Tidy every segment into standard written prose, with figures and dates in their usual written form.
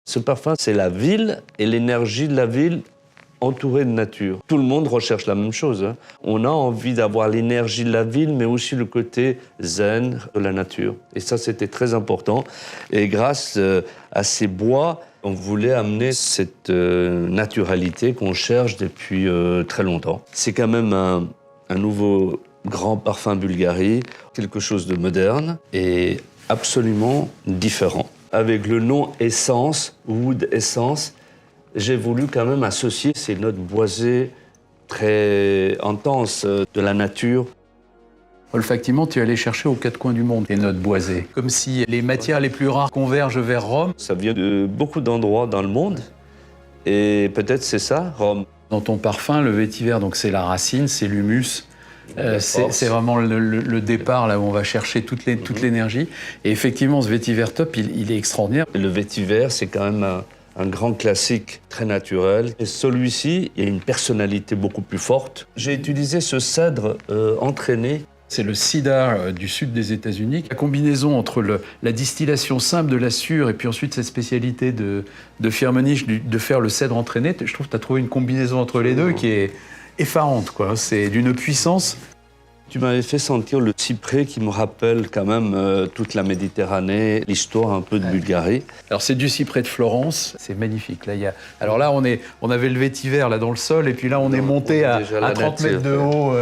Ce parfum, c'est la ville et l'énergie de la ville entourée de nature. Tout le monde recherche la même chose, hein. On a envie d'avoir l'énergie de la ville, mais aussi le côté zen de la nature. Et ça, c'était très important. Et grâce à ces bois, on voulait amener cette naturalité qu'on cherche depuis très longtemps. C'est quand même un nouveau grand parfum Bulgari, quelque chose de moderne et absolument différent. Avec le nom Essence, Wood Essence, j'ai voulu quand même associer ces notes boisées très intenses de la nature. Olfactivement, tu es allé chercher aux quatre coins du monde les notes boisées. Comme si les matières les plus rares convergent vers Rome. Ça vient de beaucoup d'endroits dans le monde et peut-être c'est ça, Rome. Dans ton parfum, le vétiver, donc c'est la racine, c'est l'humus. C'est vraiment le départ, là où on va chercher toute l'énergie. Et effectivement, ce vétiver top, il est extraordinaire. Le vétiver, c'est quand même un grand classique très naturel. Et celui-ci, il y a une personnalité beaucoup plus forte. J'ai utilisé ce cèdre entraîné. C'est le cedar du sud des États-Unis. La combinaison entre la distillation simple de la sûre et puis ensuite cette spécialité de Firmenich de faire le cèdre entraîné, je trouve que tu as trouvé une combinaison entre les deux qui est effarante, quoi. C'est d'une puissance. Tu m'avais fait sentir le cyprès qui me rappelle quand même toute la Méditerranée, l'histoire un peu de Bulgarie. Alors c'est du cyprès de Florence, c'est magnifique. Là, alors là, on avait le vétiver là dans le sol et puis là on est monté à 30 mètres de haut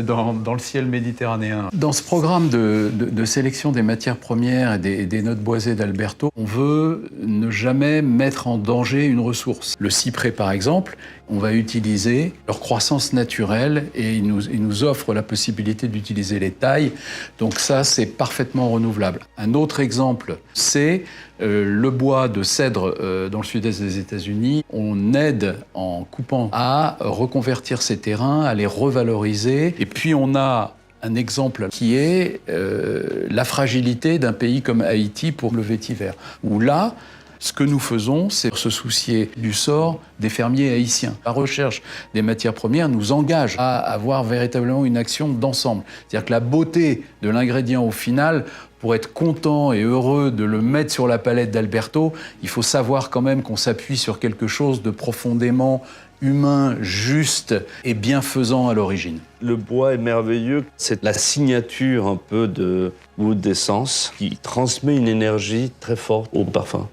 dans le ciel méditerranéen. Dans ce programme de sélection des matières premières et des notes boisées d'Alberto, on veut ne jamais mettre en danger une ressource. Le cyprès par exemple, on va utiliser leur croissance naturelle et ils nous offrent la possibilité d'utiliser les tailles. Donc ça, c'est parfaitement renouvelable. Un autre exemple, c'est le bois de cèdre dans le sud-est des États-Unis. On aide en coupant à reconvertir ces terrains, à les revaloriser. Et puis on a un exemple qui est la fragilité d'un pays comme Haïti pour le vétiver. Où là, ce que nous faisons, c'est se soucier du sort des fermiers haïtiens. La recherche des matières premières nous engage à avoir véritablement une action d'ensemble. C'est-à-dire que la beauté de l'ingrédient au final, pour être content et heureux de le mettre sur la palette d'Alberto, il faut savoir quand même qu'on s'appuie sur quelque chose de profondément humain, juste et bienfaisant à l'origine. Le bois est merveilleux. C'est la signature un peu de Wood Essence qui transmet une énergie très forte au parfum.